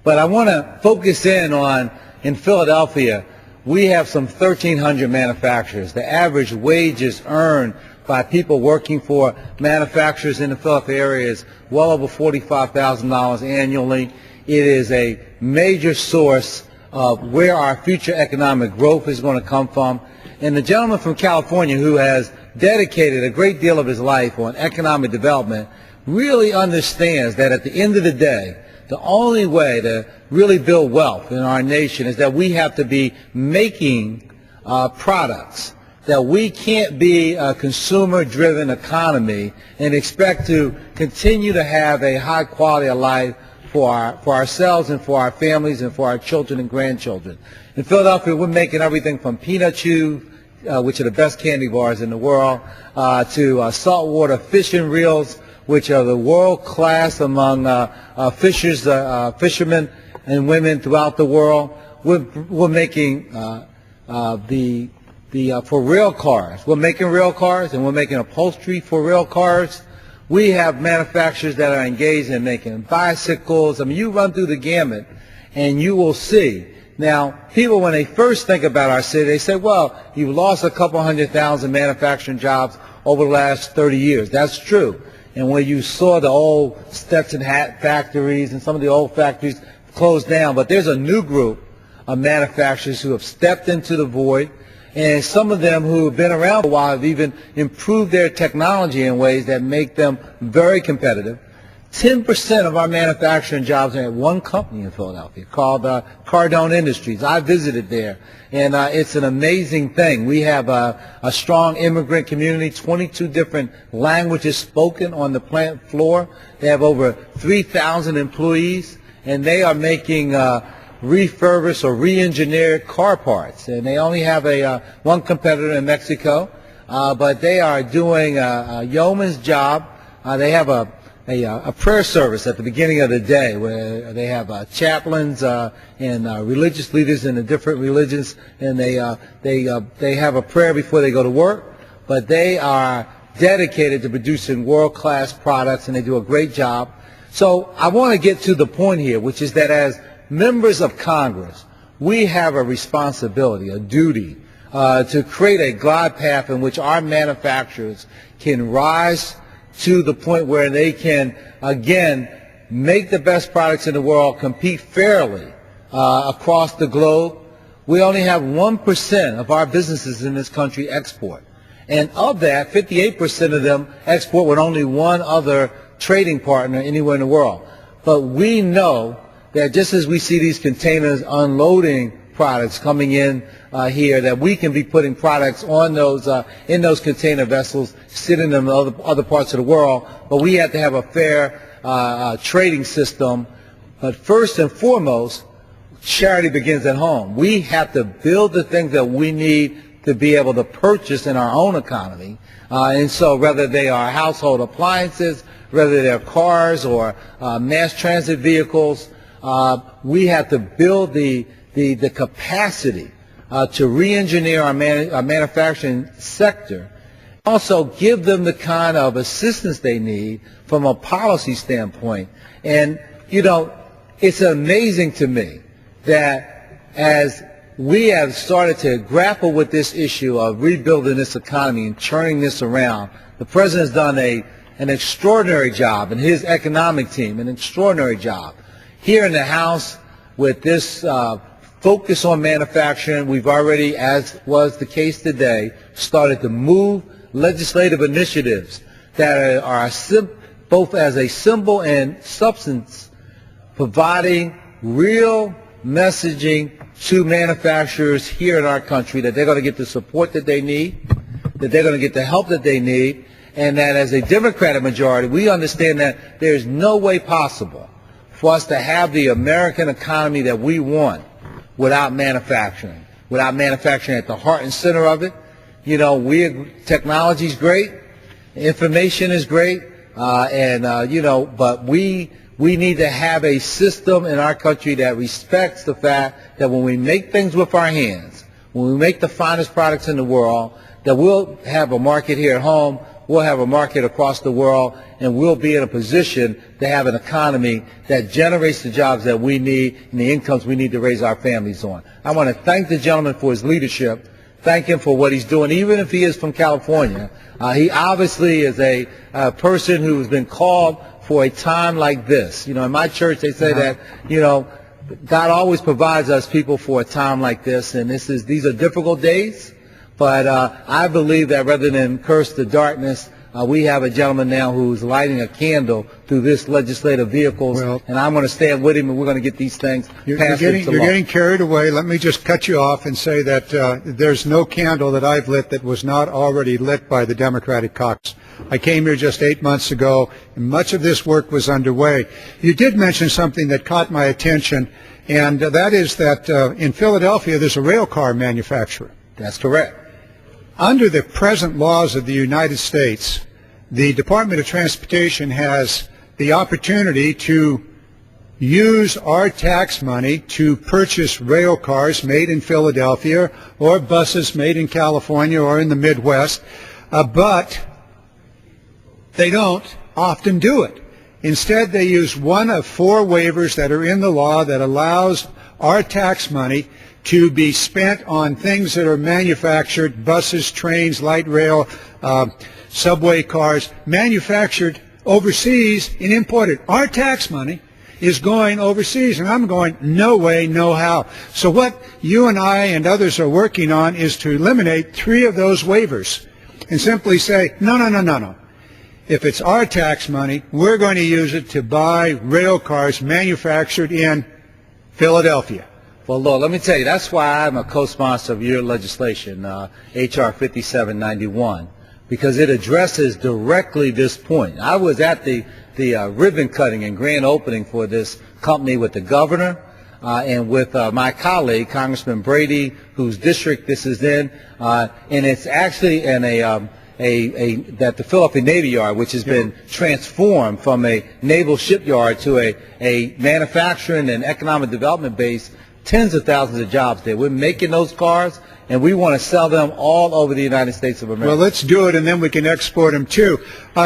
But I want to focus in Philadelphia, we have some 1,300 manufacturers. The average wages earned by people working for manufacturers in the Philadelphia area is well over $45,000 annually. It is a major source of where our future economic growth is going to come from. And the gentleman from California who has dedicated a great deal of his life on economic development really understands that at the end of the day, the only way to really build wealth in our nation is that we have to be making products, that we can't be a consumer-driven economy and expect to continue to have a high quality of life for ourselves and for our families and for our children and grandchildren. In Philadelphia, we're making everything from peanut chews, which are the best candy bars in the world, to saltwater fishing reels, which are the world class among fishermen and women throughout the world. We're making for rail cars. We're making rail cars, and we're making upholstery for rail cars. We have manufacturers that are engaged in making bicycles. I mean, you run through the gamut, and you will see. Now, people, when they first think about our city, they say, well, you've lost a couple 100,000 manufacturing jobs over the last 30 years. That's true. And when you saw the old Stetson hat factories and some of the old factories closed down, but there's a new group of manufacturers who have stepped into the void, and some of them who have been around for a while have even improved their technology in ways that make them very competitive. 10% of our manufacturing jobs are at one company in Philadelphia called Cardone Industries. I visited there, and it's an amazing thing. We have a strong immigrant community, 22 different languages spoken on the plant floor. They have over 3,000 employees, and they are making refurbished or re-engineered car parts. And they only have one competitor in Mexico, but they are doing a yeoman's job. They have a prayer service at the beginning of the day where they have chaplains and religious leaders in the different religions, and they have a prayer before they go to work. But they are dedicated to producing world-class products, and they do a great job. So I want to get to the point here, which is that as members of Congress, we have a responsibility, a duty, to create a glide path in which our manufacturers can rise to the point where they can, again, make the best products in the world, compete fairly across the globe. We only have 1% of our businesses in this country export. And of that, 58% of them export with only one other trading partner anywhere in the world. But we know that just as we see these containers unloading products coming in here, that we can be putting products on those in those container vessels, sitting in other parts of the world. But we have to have a fair trading system. But first and foremost, charity begins at home. We have to build the things that we need to be able to purchase in our own economy. And so whether they are household appliances, whether they're cars or mass transit vehicles, we have to build the capacity to re-engineer our manufacturing sector. Also give them the kind of assistance they need from a policy standpoint. And, you know, it's amazing to me that as we have started to grapple with this issue of rebuilding this economy and turning this around, the President has done an extraordinary job, and his economic team, an extraordinary job. Here in the House, with this focus on manufacturing, we've already, as was the case today, started to move legislative initiatives that are both as a symbol and substance, providing real messaging to manufacturers here in our country that they're going to get the support that they need, that they're going to get the help that they need, and that as a Democratic majority, we understand that there's no way possible for us to have the American economy that we want without manufacturing at the heart and center of it. You know, technology's great, information is great, you know, but we need to have a system in our country that respects the fact that when we make things with our hands, when we make the finest products in the world, that we'll have a market here at home, we'll have a market across the world, and we'll be in a position to have an economy that generates the jobs that we need and the incomes we need to raise our families on. I want to thank the gentleman for his leadership, thank him for what he's doing, even if he is from California. He obviously is a person who's been called for a time like this. You know, in my church they say that, you know, God always provides us people for a time like this, and these are difficult days. But I believe that rather than curse the darkness, we have a gentleman now who's lighting a candle through this legislative vehicles, and I'm going to stand with him, and we're going to get these things passed into law. You're getting carried away. Let me just cut you off and say that there's no candle that I've lit that was not already lit by the Democratic caucus. I came here just 8 months ago, and much of this work was underway. You did mention something that caught my attention, and that is that in Philadelphia there's a rail car manufacturer. That's correct. Under the present laws of the United States, the Department of Transportation has the opportunity to use our tax money to purchase rail cars made in Philadelphia or buses made in California or in the Midwest, but they don't often do it. Instead, they use one of 4 waivers that are in the law that allows our tax money to be spent on things that are manufactured, buses, trains, light rail, subway cars, manufactured overseas and imported. Our tax money is going overseas, and I'm going, no way, no how. So what you and I and others are working on is to eliminate 3 of those waivers and simply say, no, no, no, no, no. If it's our tax money, we're going to use it to buy rail cars manufactured in Philadelphia. Well, Lord, let me tell you, that's why I'm a co-sponsor of your legislation, H.R. 5791, because it addresses directly this point. I was at the ribbon cutting and grand opening for this company with the governor and with my colleague, Congressman Brady, whose district this is in, and it's actually in that the Philadelphia Navy Yard, which has been transformed from a naval shipyard to a manufacturing and economic development base. Tens of thousands of jobs there. We're making those cars, and we want to sell them all over the United States of America. Well, let's do it, and then we can export them too.